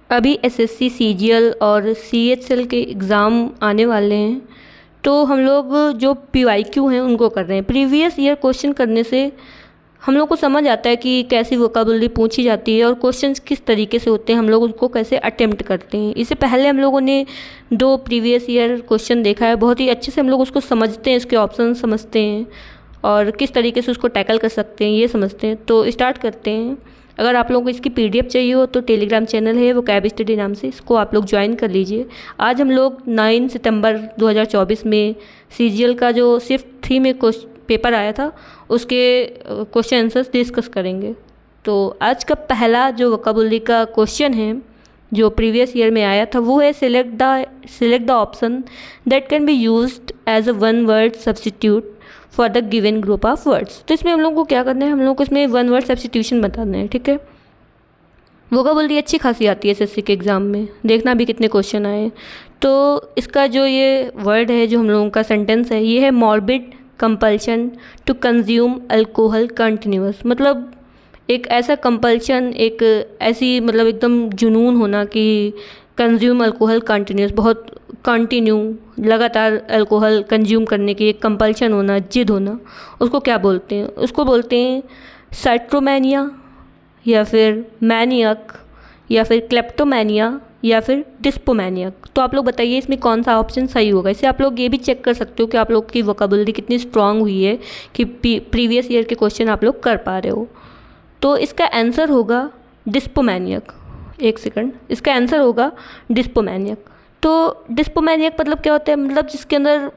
अभी SSC CGL और CHL के एग्ज़ाम आने वाले हैं, तो हम लोग जो पीवाईक्यू हैं उनको कर रहे हैं। प्रीवियस ईयर क्वेश्चन करने से हम लोग को समझ आता है कि कैसी वोकाबुलरी पूछी जाती है और क्वेश्चंस किस तरीके से होते हैं, हम लोग उसको कैसे अटेम्प्ट करते हैं। इससे पहले हम लोगों ने 2 प्रीवियस ईयर क्वेश्चन देखा है, बहुत ही अच्छे से हम लोग उसको समझते हैं, इसके ऑप्शन समझते हैं और किस तरीके से उसको टैकल कर सकते हैं ये समझते हैं। तो स्टार्ट करते हैं। अगर आप लोगों को इसकी पीडीएफ चाहिए हो तो टेलीग्राम चैनल है वोकैब स्टडी नाम से, इसको आप लोग ज्वाइन कर लीजिए। आज हम लोग 9 सितंबर 2024 में सीजीएल का जो सिर्फ 3 में पेपर आया था उसके क्वेश्चन आंसर्स डिस्कस करेंगे। तो आज का पहला जो वोकैबुलरी का क्वेश्चन है जो प्रीवियस ईयर में आया था वो है select the option that can be used as a one word substitute for the given group of words. तो इसमें हम लोग को क्या करना है, हम लोग को इसमें वन वर्ड सब्स्टिट्यूशन बताना है। ठीक है, वोकैबुलरी अच्छी खासी आती है एसएससी के एग्ज़ाम में, देखना भी कितने क्वेश्चन आए। तो इसका जो ये वर्ड है जो हम लोगों का सेंटेंस है ये है morbid compulsion to consume alcohol continuous. मतलब एक ऐसा कंपल्शन, एक ऐसी मतलब एकदम जुनून होना कि कंज्यूम अल्कोहल कंटिन्यूस, बहुत कंटिन्यू लगातार अल्कोहल कंज्यूम करने की एक कंपल्शन होना, जिद होना, उसको क्या बोलते हैं? उसको बोलते हैं साइट्रोमैनिया या फिर मैनियक या फिर क्लेप्टोमैनिया या फिर डिस्पोमैनियक। तो आप लोग बताइए इसमें कौन सा ऑप्शन सही होगा। इससे आप लोग ये भी चेक कर सकते हो कि आप लोग की वोकैबुलरी कितनी स्ट्रांग हुई है कि प्रीवियस ईयर के क्वेश्चन आप लोग कर पा रहे हो। तो इसका आंसर होगा डिस्पोमैनियक। एक सेकंड, इसका आंसर होगा डिस्पोमैनियक। तो डिस्पोमैनियक मतलब क्या होता है? मतलब जिसके अंदर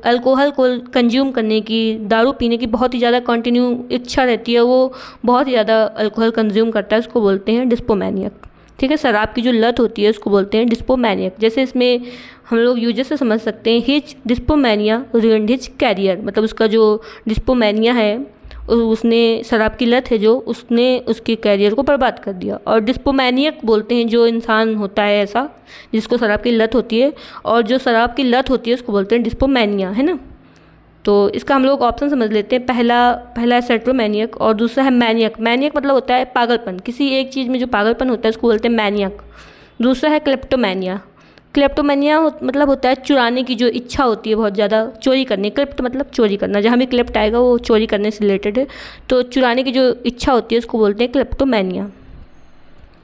अल्कोहल को कंज्यूम करने की, दारू पीने की बहुत ही ज़्यादा कंटिन्यू इच्छा रहती है, वो बहुत ही ज़्यादा अल्कोहल कंज्यूम करता है, उसको बोलते हैं डिस्पोमैनियक। ठीक है, शराब की जो लत होती है उसको बोलते हैं डिस्पोमैनियक। जैसे इसमें हम लोग यूजेस से समझ सकते हैं, हिज डिस्पोमैनिया रुइंड हिज कैरियर। मतलब उसका जो डिस्पोमैनिया है, उसने शराब की लत है जो, उसने उसके कैरियर को बर्बाद कर दिया। और डिस्पोमैनियक बोलते हैं जो इंसान होता है ऐसा जिसको शराब की लत होती है, और जो शराब की लत होती है उसको बोलते हैं डिस्पोमैनिया, है ना। तो इसका हम लोग ऑप्शन समझ लेते हैं। पहला है सेट्रोमैनियक और दूसरा है मैनियक। मैनियक मतलब होता है पागलपन, किसी एक चीज़ में जो पागलपन होता है उसको बोलते हैं मैनियक। दूसरा है क्लेप्टोमैनिया। क्लेप्टोमैनिया मतलब होता है चुराने की जो इच्छा होती है, बहुत ज़्यादा चोरी करने। क्लेप्ट मतलब चोरी करना, जहाँ भी क्लेप्ट आएगा वो चोरी करने से रिलेटेड है। तो चुराने की जो इच्छा होती है उसको बोलते हैं क्लेप्टोमैनिया।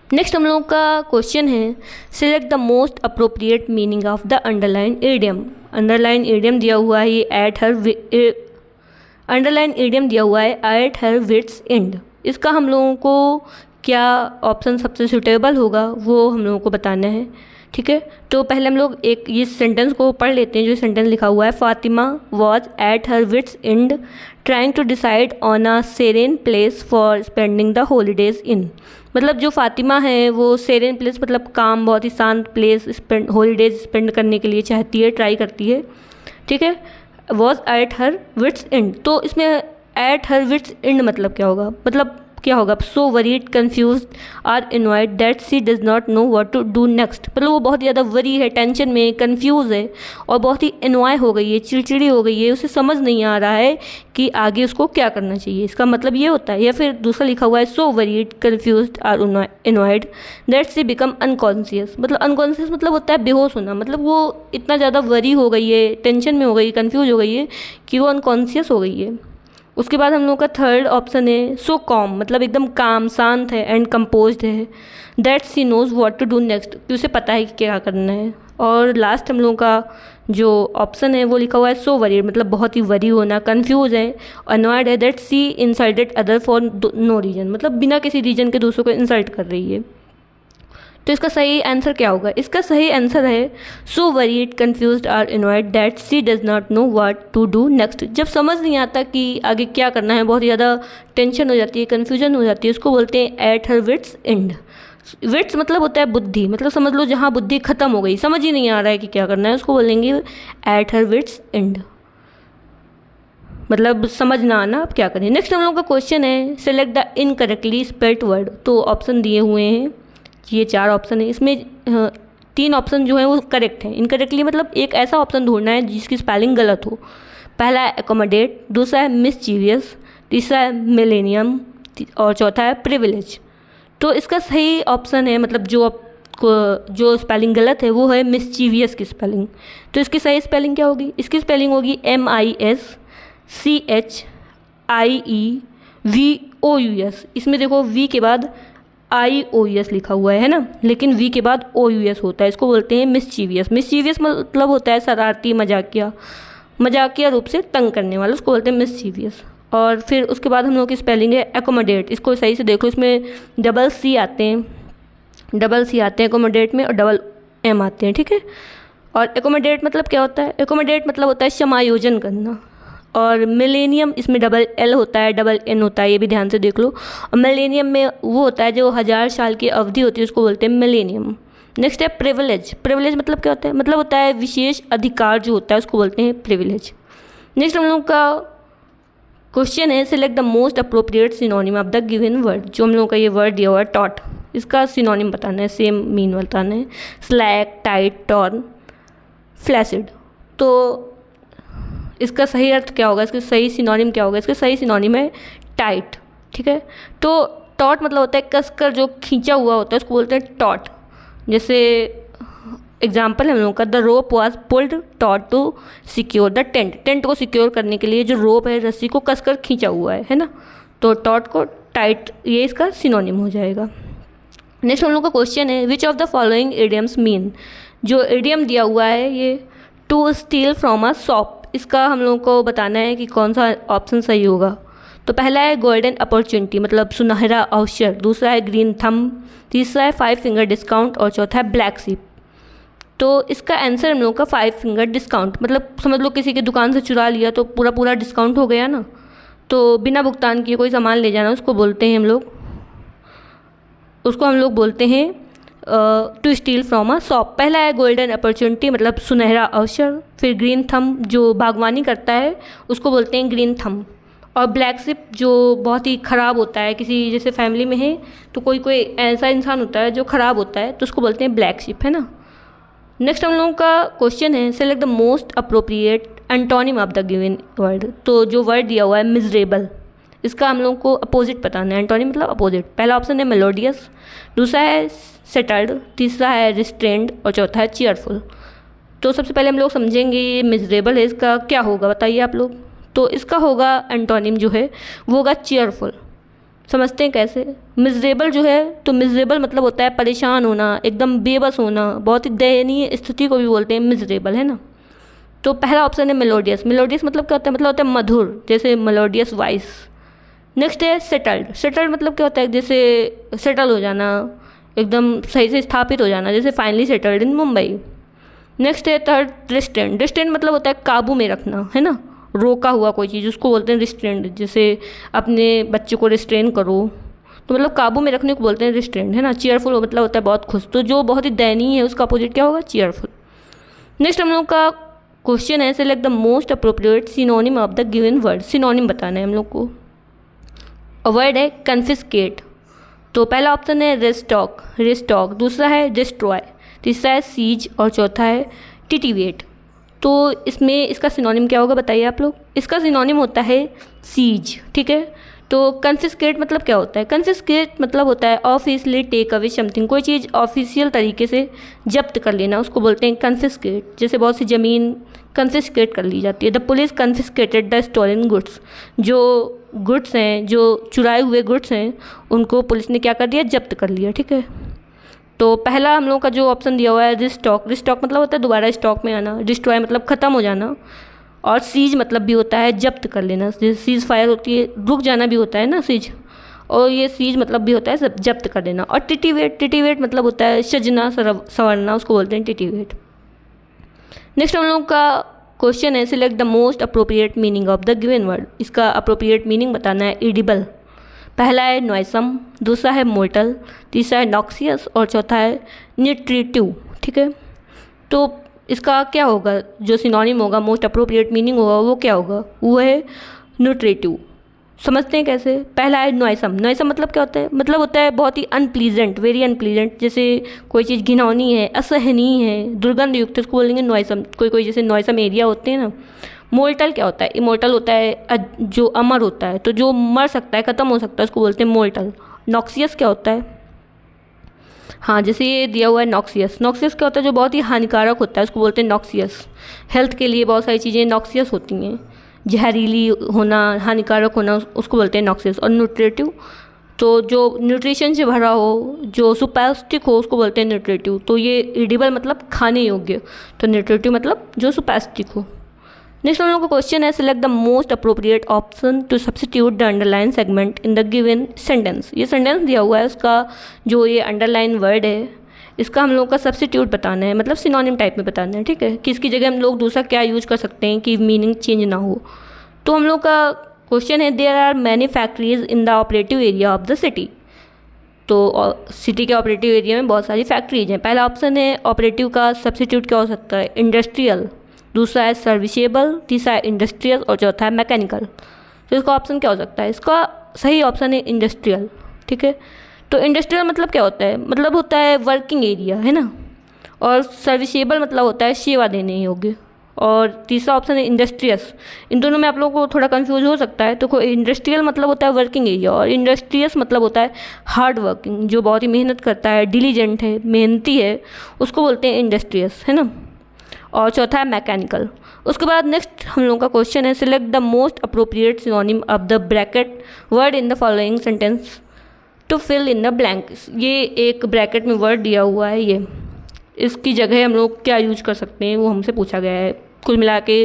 नेक्स्ट हम लोगों का क्वेश्चन है select the most appropriate meaning of the underline idiom. Underline idiom दिया हुआ है ये अंडरलाइन ईडियम दिया हुआ है एट हर विट्स एंड। इसका हम लोगों को क्या ऑप्शन सबसे सुटेबल होगा वो हम लोगों को बताना है। ठीक है, तो पहले हम लोग एक ये सेंटेंस को पढ़ लेते हैं। जो सेंटेंस लिखा हुआ है, Fatima was at her wits end trying to decide on a serene place for spending the holidays in. मतलब जो फातिमा है वो सेरेन प्लेस मतलब काम, बहुत ही शांत प्लेस हॉलीडेज स्पेंड करने के लिए चाहती है, ट्राई करती है। ठीक है, was at her wits end. तो इसमें एट हर विट्स एंड मतलब क्या होगा? मतलब क्या होगा? सो वरीड कन्फ्यूज आर इनवाइड that she does not know what to do next. मतलब वो बहुत ज़्यादा वरी है, टेंशन में, कन्फ्यूज़ है और बहुत ही इनवाय हो गई है, चिड़चिड़ी हो गई है, उसे समझ नहीं आ रहा है कि आगे उसको क्या करना चाहिए। इसका मतलब ये होता है। या फिर दूसरा लिखा हुआ है सो वरीड कन्फ्यूज आर इनवाइड दैट सी बिकम अनकॉन्शियस। मतलब अनकॉन्शियस मतलब होता है बेहोश होना। मतलब वो इतना ज़्यादा वरी हो गई है, टेंशन में हो गई, कन्फ्यूज हो गई है कि वो अनकॉन्शियस हो गई है। उसके बाद हम लोग का थर्ड ऑप्शन है सो कॉम। मतलब एकदम काम, शांत है एंड कंपोज्ड है। That she knows what to do next, कि उसे पता है कि क्या करना है। और लास्ट हम लोगों का जो ऑप्शन है वो लिखा हुआ है सो वरीड। मतलब बहुत ही वरी होना, कंफ्यूज है, अनॉयड है। That she insulted other for no reason. मतलब बिना किसी रीजन के दूसरों को इंसल्ट कर रही है। तो इसका सही आंसर क्या होगा? इसका सही आंसर है सो वरीड कन्फ्यूज्ड आर इनवाइड that she does not know what to do next. जब समझ नहीं आता कि आगे क्या करना है, बहुत ज़्यादा टेंशन हो जाती है, कन्फ्यूजन हो जाती है, उसको बोलते हैं at her wits end. Wits मतलब होता है बुद्धि। मतलब समझ लो जहाँ बुद्धि खत्म हो गई, समझ ही नहीं आ रहा है कि क्या करना है, उसको बोलेंगे एट हर विट्स एंड। मतलब समझ ना आना अब क्या करें। नेक्स्ट हम लोग का क्वेश्चन है select the incorrectly spelled word. तो ऑप्शन दिए हुए हैं, ये 4 ऑप्शन है। इसमें 3 ऑप्शन जो है वो करेक्ट है। इनकरेक्टली मतलब एक ऐसा ऑप्शन ढूंढना है जिसकी स्पेलिंग गलत हो। पहला है एकोमोडेट, दूसरा है मिसचीवियस, तीसरा है मिलेनियम और चौथा है प्रिविलेज। तो इसका सही ऑप्शन है, मतलब जो जो स्पेलिंग गलत है वो है मिस्चीवियस की स्पेलिंग। तो इसकी सही स्पेलिंग क्या होगी? इसकी स्पेलिंग होगी MISCHIEVOUS। इसमें देखो वी के बाद IOUS लिखा हुआ है ना, लेकिन वी के बाद OUS होता है। इसको बोलते हैं मिस्चीवियस। मिस्चीवियस मतलब होता है शरारती, मजाकिया रूप से तंग करने वाला, उसको बोलते हैं मिस्चीवियस। और फिर उसके बाद हम लोग की स्पेलिंग है एकोमोडेट। इसको सही से देख लो, इसमें डबल सी आते हैं एकोमोडेट में, और डबल M आते हैं, ठीक है। और एकोमोडेट मतलब क्या होता है? एकोमोडेट मतलब होता है समायोजन करना। और मिलेनियम, इसमें डबल L होता है, डबल N होता है, ये भी ध्यान से देख लो। और मिलेनियम में वो होता है जो 1000 साल की अवधि होती है, उसको बोलते हैं मिलेनियम। नेक्स्ट है प्रिविलेज। प्रिविलेज मतलब क्या होता है? मतलब होता है विशेष अधिकार जो होता है, उसको बोलते हैं प्रिविलेज। नेक्स्ट हम लोग का क्वेश्चन है select the most appropriate synonym of the given word. जो हम लोग का ये वर्ड दिया हुआ है टॉट, इसका सिनोनिम बताना है, सेम मीन बताना है। Slack, tight, torn, flaccid. तो इसका सही अर्थ क्या होगा? इसका सही सिनोनिम क्या होगा? इसका सही सिनोनिम है टाइट, ठीक है। तो टॉट मतलब होता है कसकर जो खींचा हुआ होता है, उसको बोलते हैं टॉट। जैसे एग्जाम्पल है हम लोगों का, the rope was pulled taut to secure the tent. Tent को सिक्योर करने के लिए जो रोप है, रस्सी को कसकर खींचा हुआ है ना, तो टॉट को टाइट, ये इसका सिनोनिम हो जाएगा। नेक्स्ट हम लोग का क्वेश्चन है which of the following idioms mean. जो इडियम दिया हुआ है ये to steal from a shop, इसका हम लोग को बताना है कि कौन सा ऑप्शन सही होगा। तो पहला है गोल्डन अपॉर्चुनिटी मतलब सुनहरा अवसर, दूसरा है ग्रीन थंब, तीसरा है 5 फिंगर डिस्काउंट, और चौथा है ब्लैक शिप। तो इसका आंसर हम लोग का 5 फिंगर डिस्काउंट, मतलब समझ लो किसी की दुकान से चुरा लिया तो पूरा डिस्काउंट हो गया ना, तो बिना भुगतान किए कोई सामान ले जाना, उसको बोलते हैं हम लोग बोलते हैं to steal from a shop. पहला है गोल्डन अपॉर्चुनिटी मतलब सुनहरा अवसर, फिर ग्रीन थंब जो बागवानी करता है उसको बोलते हैं ग्रीन थंब, और ब्लैक शिप जो बहुत ही ख़राब होता है, किसी जैसे फैमिली में है तो कोई ऐसा इंसान होता है जो ख़राब होता है तो उसको बोलते हैं ब्लैक शिप, है ना। नेक्स्ट हम लोगों का क्वेश्चन है select the most appropriate antonym of the given word. तो जो वर्ड दिया हुआ है मिजरेबल, इसका हम लोग को अपोजिट बताना है। एंटोनिम मतलब अपोजिट। पहला ऑप्शन है मेलोडियस, दूसरा है सेटल्ड, तीसरा है रिस्ट्रेंड, और चौथा है चीयरफुल। तो सबसे पहले हम लोग समझेंगे ये मिजरेबल है, इसका क्या होगा बताइए आप लोग। तो इसका होगा एंटोनिम जो है वो होगा चीयरफुल। समझते हैं कैसे। मिजरेबल जो है, तो मिजरेबल मतलब होता है परेशान होना, एकदम बेबस होना, बहुत ही दयनीय स्थिति को भी बोलते हैं मिजरेबल, है ना। तो पहला ऑप्शन है मेलोडियस। मेलोडियस मतलब क्या होता है? मतलब होता है मधुर, जैसे मेलोडियस वॉइस। नेक्स्ट है सेटल्ड। सेटल्ड मतलब क्या होता है? जैसे सेटल हो जाना, एकदम सही से स्थापित हो जाना, जैसे finally settled in Mumbai. Next है थर्ड रिस्ट्रेंट। रिस्ट्रेंट मतलब होता है काबू में रखना, है ना, रोका हुआ कोई चीज़, उसको बोलते हैं रिस्ट्रेंट। जैसे अपने बच्चे को रिस्ट्रेन करो, तो मतलब काबू में रखने को बोलते हैं रिस्ट्रेंट, है ना। चीयरफुल मतलब होता है बहुत खुश, तो जो बहुत ही दयनीय है उसका अपोजिट क्या होगा? चीयरफुल। नेक्स्ट हम लोग का क्वेश्चन है select the most appropriate synonym of the given word. Synonym बताना है हम लोग को। वर्ड है कन्फिस्केट। तो पहला ऑप्शन है रिस्टॉक, दूसरा है डिस्ट्रॉय, तीसरा है सीज, और चौथा है टिटिवेट। तो इसमें इसका सिनोनिम क्या होगा बताइए आप लोग। इसका सिनोनिम होता है सीज, ठीक है। तो कन्फिस्केट मतलब क्या होता है? कन्फिस्केट मतलब होता है ऑफिशियली टेक अवे समथिंग, कोई चीज़ ऑफिशियल तरीके से जब्त कर लेना, उसको बोलते हैं कन्फिस्केट। जैसे बहुत सी ज़मीन कन्फिस्केट कर ली जाती है। The police confiscated the stolen goods. जो गुड्स हैं, जो चुराए हुए गुड्स हैं, उनको पुलिस ने क्या कर दिया? जब्त कर लिया, ठीक है। तो पहला हम लोग का जो ऑप्शन दिया हुआ है रिस्टॉक। रिस्टॉक मतलब होता है दोबारा स्टॉक में आना, डिस्ट्रॉय मतलब ख़त्म हो जाना, और सीज मतलब भी होता है जब्त कर लेना। जैसे सीज फायर होती है, रुक जाना भी होता है ना सीज, और ये सीज मतलब भी होता है जब्त कर लेना। और टिटिवेट मतलब होता है सजना संवरना, उसको बोलते हैं टिटिवेट। नेक्स्ट हम लोग का क्वेश्चन है select the most appropriate meaning of the given word. इसका अप्रोप्रिएट मीनिंग बताना है एडिबल। पहला है नॉइसम, दूसरा है मोर्टल, तीसरा है नॉक्सियस, और चौथा है न्यूट्रिटिव, ठीक है। तो इसका क्या होगा? जो सिनोनिम होगा, मोस्ट अप्रोप्रिएट मीनिंग होगा, वो क्या होगा? वो है न्यूट्रिटिव। समझते हैं कैसे। पहला है नॉइसम। नॉइसम मतलब क्या होता है? मतलब होता है बहुत ही अनप्लीजेंट, वेरी अनप्लीजेंट, जैसे कोई चीज़ घिनौनी है, असहनीय है, दुर्गंध युक्त, उसको बोलेंगे नॉइसम। कोई जैसे नॉइसम एरिया होते हैं ना। मोर्टल क्या होता है? इमोर्टल होता है जो अमर होता है, तो जो मर सकता है, ख़त्म हो सकता है, उसको बोलते हैं मोर्टल। नॉक्सियस क्या होता है? हाँ, जैसे ये दिया हुआ है नॉक्सियस। नॉक्सियस क्या होता है? जो बहुत ही हानिकारक होता है उसको बोलते हैं नॉक्सियस। हेल्थ के लिए बहुत सारी चीज़ें नॉक्सियस होती हैं, जहरीली होना, हानिकारक होना, उसको बोलते हैं नॉक्सियस। और न्यूट्रिटिव, तो जो न्यूट्रिशन से भरा हो, जो सुपैस्टिक हो, उसको बोलते हैं न्यूट्रिटिव। तो ये एडिबल मतलब खाने योग्य, तो न्यूट्रिटिव मतलब जो सुपैस्टिक हो। नेक्स्ट हम लोग का क्वेश्चन है, select the most appropriate option to substitute the underline segment in the given sentence. ये सेंटेंस दिया हुआ है, उसका जो ये अंडरलाइन वर्ड है इसका हम लोग का सब्सटीट्यूट बताना है, मतलब सिनोनिम टाइप में बताना है, ठीक है, कि इसकी जगह हम लोग दूसरा क्या यूज कर सकते हैं कि मीनिंग चेंज ना हो। तो हम लोग का क्वेश्चन है, there are many factories in the operative area of the city. तो सिटी के ऑपरेटिव एरिया में बहुत सारी फैक्ट्रीज हैं। पहला ऑप्शन है ऑपरेटिव का सब्सटीट्यूट क्या हो सकता है? इंडस्ट्रियल, दूसरा है सर्विसेबल, तीसरा है इंडस्ट्रियल और चौथा है मैकेनिकल। तो इसका ऑप्शन क्या हो सकता है? इसका सही ऑप्शन है इंडस्ट्रियल, ठीक है। तो इंडस्ट्रियल मतलब क्या होता है? मतलब होता है वर्किंग एरिया, है ना। और सर्विसेबल मतलब होता है सेवा देने योग्य। और तीसरा ऑप्शन है इंडस्ट्रियस। इन दोनों में आप लोगों को थोड़ा कंफ्यूज हो सकता है। तो इंडस्ट्रियल मतलब होता है वर्किंग एरिया और इंडस्ट्रियस मतलब होता है हार्ड वर्किंग, जो बहुत ही मेहनत करता है, डिलीजेंट है, मेहनती है, उसको बोलते हैं इंडस्ट्रियस, है ना। और चौथा है मैकेनिकल। उसके बाद नेक्स्ट हम लोगों का क्वेश्चन है, select the most appropriate synonym of the bracket word in the following sentence to fill in the blanks. ये एक ब्रैकेट में वर्ड दिया हुआ है, ये इसकी जगह हम लोग क्या यूज कर सकते हैं वो हमसे पूछा गया है। कुल मिला के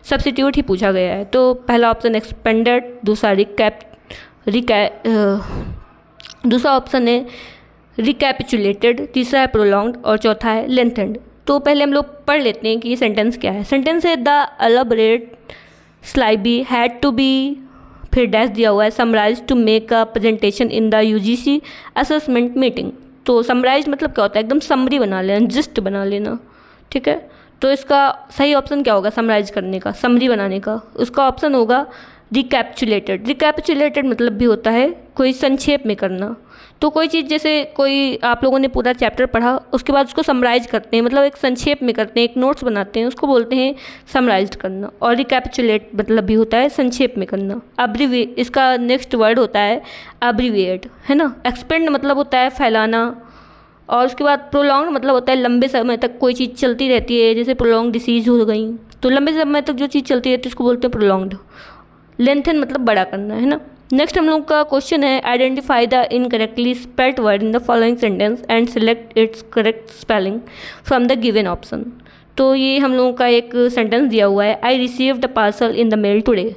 सब्सटीट्यूट ही पूछा गया है। तो पहला ऑप्शन एक्सपेंडेड, दूसरा दूसरा ऑप्शन है रिकैपिचुलेटेड, तीसरा है प्रोलॉन्ग्ड और चौथा है लेंथेंड। तो पहले हम लोग पढ़ लेते हैं कि ये सेंटेंस क्या है। सेंटेंस है, the elaborate syllabi had to be, फिर डैश दिया हुआ है, summarise to make a presentation in the UGC assessment meeting. तो समराइज मतलब क्या होता है? एकदम समरी बना लेना, जिस्ट बना लेना, ठीक है। तो इसका सही ऑप्शन क्या होगा समराइज करने का, समरी बनाने का? उसका ऑप्शन होगा रिकैपिचुलेटेड। रिकैपिचुलेटेड मतलब भी होता है कोई संक्षेप में करना। तो कोई चीज़, जैसे कोई आप लोगों ने पूरा चैप्टर पढ़ा, उसके बाद उसको समराइज करते हैं, मतलब एक संक्षेप में करते हैं, एक नोट्स बनाते हैं, उसको बोलते हैं समराइज करना। और रिकैपिचुलेट मतलब भी होता है संक्षेप में करना। इसका नेक्स्ट वर्ड होता है अब्रीविएट, है ना। एक्सपेंड मतलब होता है फैलाना। और उसके बाद प्रोलॉन्ग मतलब होता है लंबे समय तक कोई चीज़ चलती रहती है, जैसे प्रोलॉन्ग डिसीज हो गई, तो लंबे समय तक जो चीज़ चलती रहती है उसको बोलते हैं प्रोलॉन्ग्ड। लेंथन मतलब बड़ा करना, है ना। नेक्स्ट हम लोग का क्वेश्चन है, identify the incorrectly spelled word in the following sentence and select it's correct spelling from the given option. तो ये हम लोगों का एक सेंटेंस दिया हुआ है, I receive the parcel in the mail today.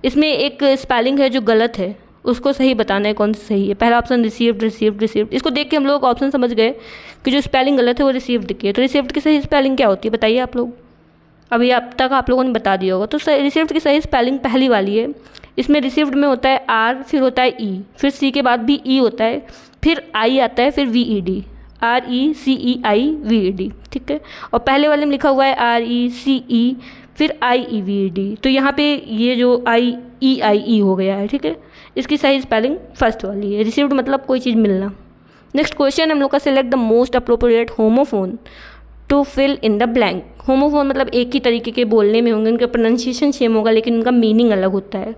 इसमें एक स्पेलिंग है जो गलत है, उसको सही बताना है कौन सा सही है। पहला ऑप्शन रिसीव्ड, रिसीव्ड, रिसीव्ड। इसको देख के हम लोग ऑप्शन समझ गए कि जो स्पेलिंग गलत है वो रिसीव्ड की है। तो रिसीव्ड की सही स्पेलिंग क्या होती है बताइए आप लोग? अभी अब तक आप लोगों ने बता दिया होगा। तो रिसीव्ड की सही स्पेलिंग पहली वाली है। इसमें रिसीव्ड में होता है आर, फिर होता है ई, फिर सी के बाद भी ई होता है, फिर आई आता है, फिर वी ई डी, RECEIVED, ठीक है। और पहले वाले में लिखा हुआ है RECE, फिर IEVED। तो यहाँ पे ये जो IEIE हो गया है, ठीक है। इसकी सही स्पेलिंग फर्स्ट वाली है। रिसीव्ड मतलब कोई चीज़ मिलना। नेक्स्ट क्वेश्चन हम लोग का, select the most appropriate homophone to fill in the blank. Homophone मतलब एक ही तरीके के बोलने में होंगे, उनका प्रोनाउंसिएशन सेम होगा लेकिन उनका मीनिंग अलग होता है।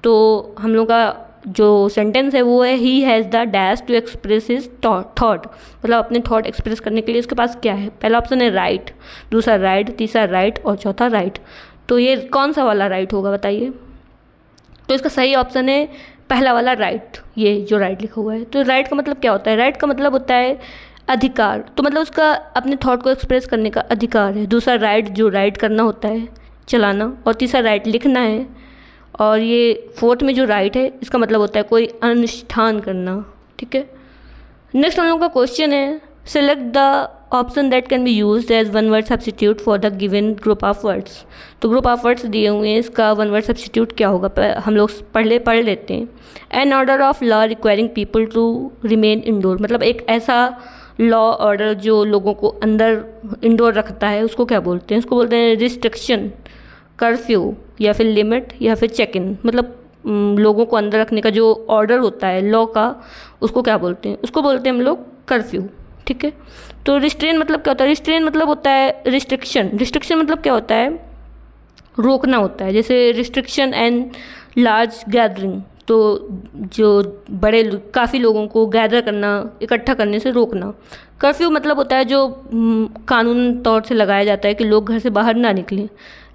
तो हम लोग का जो सेंटेंस है वो है, he has the dash to express his thought, मतलब अपने थॉट एक्सप्रेस करने के लिए उसके पास क्या है। पहला ऑप्शन है राइट, दूसरा राइट, तीसरा राइट और चौथा राइट। तो ये कौन सा वाला राइट होगा बताइए? तो इसका सही ऑप्शन है पहला वाला राइट, ये जो राइट लिखा हुआ है। तो राइट का मतलब क्या होता है? राइट का मतलब होता है अधिकार, तो मतलब उसका अपने थॉट को एक्सप्रेस करने का अधिकार है। दूसरा राइट जो राइट करना होता है, चलाना, और तीसरा राइट लिखना है। और ये फोर्थ में जो राइट है इसका मतलब होता है कोई अनुष्ठान करना, ठीक है। नेक्स्ट हम लोग का क्वेश्चन है, select the option that can be used as one word substitute for the given group of words. तो ग्रुप ऑफ वर्ड्स दिए हुए हैं, इसका वन वर्ड सब्सटीट्यूट क्या होगा हम लोग पढ़ लेते हैं। An order of law requiring people to remain indoor, मतलब एक ऐसा लॉ ऑर्डर जो लोगों को अंदर इंडोर रखता है, उसको क्या बोलते हैं? उसको बोलते हैं रिस्ट्रिक्शन, कर्फ्यू, या फिर लिमिट, या फिर चेक इन। मतलब लोगों को अंदर रखने का जो ऑर्डर होता है लॉ का, उसको क्या बोलते हैं? उसको बोलते हैं हम लोग कर्फ्यू, ठीक है। तो रिस्ट्रेन मतलब क्या होता है? रिस्ट्रेन मतलब होता है रिस्ट्रिक्शन। रिस्ट्रिक्शन मतलब क्या होता है? रोकना होता है। जैसे रिस्ट्रिक्शन एंड लार्ज गैदरिंग, तो जो काफ़ी लोगों को गैदर करना, इकट्ठा करने से रोकना। कर्फ्यू मतलब होता है जो कानून तौर से लगाया जाता है कि लोग घर से बाहर ना निकलें।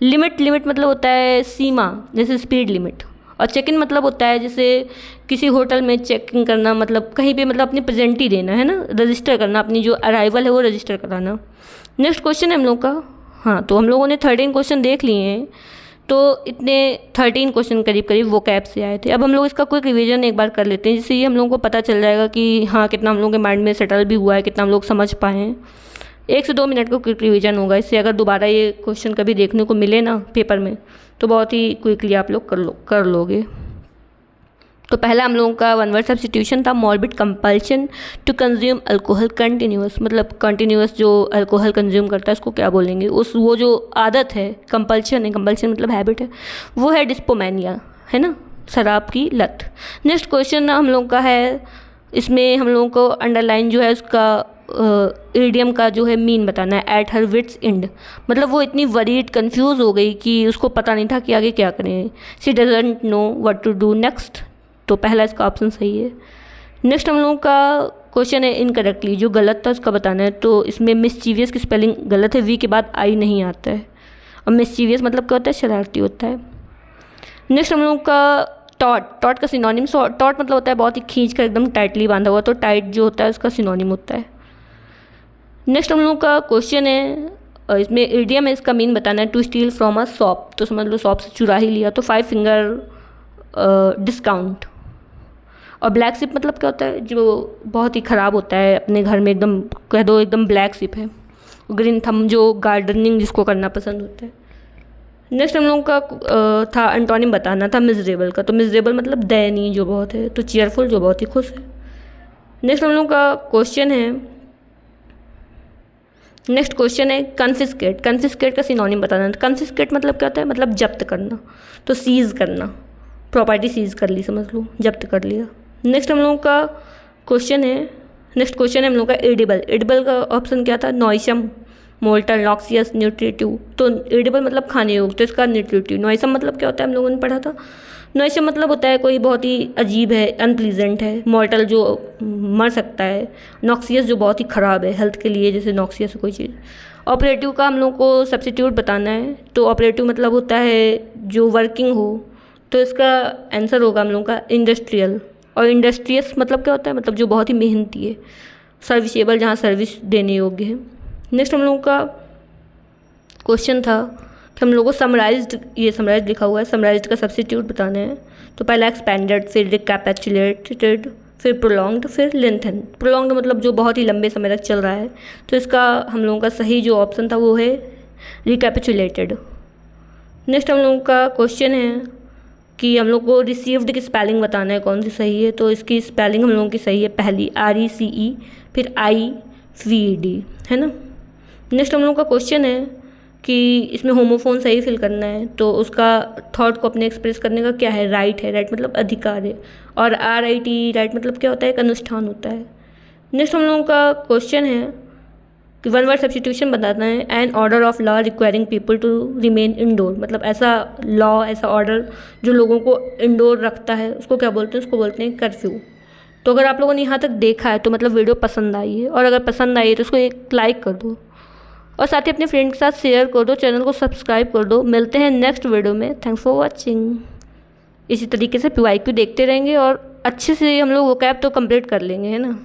लिमिट मतलब होता है सीमा, जैसे स्पीड लिमिट। और चेक इन मतलब होता है जैसे किसी होटल में चेक इन करना, मतलब कहीं पे मतलब अपनी प्रेजेंटी देना है ना, रजिस्टर करना, अपनी जो अराइवल है वो रजिस्टर कराना। नेक्स्ट क्वेश्चन है हम लोग का, हाँ तो हम लोगों ने 13 क्वेश्चन देख लिए हैं। तो इतने 13 क्वेश्चन करीब वो कैब से आए थे। अब हम लोग इसका क्विक रिवीजन एक बार कर लेते हैं, जिससे ये हम लोगों को पता चल जाएगा कि हाँ कितना हम लोगों के माइंड में सेटल भी हुआ है, कितना हम लोग समझ पाए हैं। 1 से 2 मिनट का क्विक रिवीजन होगा। इससे अगर दोबारा ये क्वेश्चन कभी देखने को मिले ना पेपर में, तो बहुत ही क्विकली आप लोग कर लोगे। तो पहला हम लोगों का वन वर्ड सब्स्टिट्यूशन था, morbid compulsion to consume alcohol continuous. मतलब कंटिन्यूस जो अल्कोहल कंज्यूम करता है उसको क्या बोलेंगे, वो जो आदत है, कंपल्शन है, कंपल्शन मतलब हैबिट है, वो है डिस्पोमैनिया, है ना, शराब की लत। नेक्स्ट क्वेश्चन हम लोगों का है, इसमें हम लोगों को अंडरलाइन जो है उसका इडियम का जो है मीन बताना है, एट हर विट्स एंड। मतलब वो इतनी वरीड कंफ्यूज हो गई कि उसको पता नहीं था कि आगे क्या करें। She doesn't know what to do next. तो पहला इसका ऑप्शन सही है। नेक्स्ट हम लोगों का क्वेश्चन है इनकरेक्टली, जो गलत था उसका बताना है। तो इसमें मिसचीवियस की स्पेलिंग गलत है, वी के बाद आई नहीं आता है। और मिसचीवियस मतलब क्या होता है, शरारती होता है। नेक्स्ट हम लोगों का टॉट का सिनोनिम, टॉट मतलब होता है बहुत ही खींच कर एकदम टाइटली बांधा हुआ, तो टाइट जो होता है उसका सिनोनिम होता है। नेक्स्ट हम लोगों का क्वेश्चन है, इसमें इडियम है, इसका मीन बताना है, to steal from a shop. तो समझ लो शॉप से चुरा ही लिया, तो 5 फिंगर डिस्काउंट। और ब्लैक सिप मतलब क्या होता है, जो बहुत ही ख़राब होता है, अपने घर में एकदम कह दो एकदम ब्लैक सिप है। ग्रीन थम जो गार्डनिंग जिसको करना पसंद होता है। नेक्स्ट हम लोगों का था एंटोनिम बताना था मिजरेबल का। तो मिजरेबल मतलब दयनीय जो बहुत है, तो चीयरफुल जो बहुत ही खुश है। नेक्स्ट हम लोगों का क्वेश्चन है, नेक्स्ट क्वेश्चन है कन्फिस्केट। कन्फिस्केट का सिनोनिम बताना है। कन्फिस्केट मतलब क्या होता है, मतलब जब्त करना। तो सीज़ करना, प्रॉपर्टी सीज़ कर ली, समझ लो जब्त कर लिया। नेक्स्ट हम लोगों का क्वेश्चन है, नेक्स्ट क्वेश्चन है हम लोगों का एडिबल। एडिबल का ऑप्शन क्या था, नॉइसम, मोल्टन, नॉक्सियस, न्यूट्रिटिव। तो एडिबल मतलब खाने योग्य, तो इसका न्यूट्रिटिव। नॉइसम मतलब क्या होता है, हम लोगों ने पढ़ा था, नॉइसम मतलब होता है कोई बहुत ही अजीब है, अनप्लीजेंट है। मॉर्टल जो मर सकता है। नॉक्सियस जो बहुत ही ख़राब है हेल्थ के लिए, जैसे नॉक्सियस कोई चीज़। ऑपरेटिव का हम लोग को सब्स्टिट्यूट बताना है। तो ऑपरेटिव मतलब होता है जो वर्किंग हो, तो इसका आंसर होगा हम लोग का इंडस्ट्रियल। और इंडस्ट्रियस मतलब क्या होता है, मतलब जो बहुत ही मेहनती है। सर्विसेबल जहाँ सर्विस देने योग्य है। नेक्स्ट हम लोगों का क्वेश्चन था कि हम लोगों को समराइज्ड, ये समराइज्ड लिखा हुआ है, समराइज्ड का सब्स्टिट्यूट बताना है। तो पहला एक्सपेंडेड, फिर रिकैपिचुलेटेड, फिर प्रोलॉन्ग्ड, फिर लेंथन। प्रोलॉन्ग्ड मतलब जो बहुत ही लंबे समय तक चल रहा है, तो इसका हम लोगों का सही जो ऑप्शन था वो है रिकैपिचुलेटेड। नेक्स्ट हम लोगों का क्वेश्चन है कि हम लोग को रिसीव्ड की स्पेलिंग बताना है कौन सी सही है। तो इसकी स्पेलिंग हम लोगों की सही है पहली, RECE, फिर IVED, है ना। नेक्स्ट हम लोग का क्वेश्चन है कि इसमें होमोफोन सही फिल करना है। तो उसका थॉट को अपने एक्सप्रेस करने का क्या है, राइट है, राइट मतलब अधिकार है। और RIT, राइट मतलब क्या होता है, एक अनुष्ठान होता है। नेक्स्ट हम लोगों का क्वेश्चन है कि वन वर्ड सब्स्टिट्यूशन बताना है, an order of law requiring people to remain indoor. मतलब ऐसा लॉ, ऐसा ऑर्डर जो लोगों को इंडोर रखता है, उसको क्या बोलते हैं, उसको बोलते हैं कर्फ्यू। तो अगर आप लोगों ने यहाँ तक देखा है तो मतलब वीडियो पसंद आई है, और अगर पसंद आई है तो उसको एक लाइक कर दो, और साथ ही अपने फ्रेंड के साथ शेयर कर दो, चैनल को सब्सक्राइब कर दो। मिलते हैं नेक्स्ट वीडियो में। Thanks for watching. इसी तरीके से PYQ देखते रहेंगे और अच्छे से हम लोग वोकैब तो कंप्लीट कर लेंगे, है ना।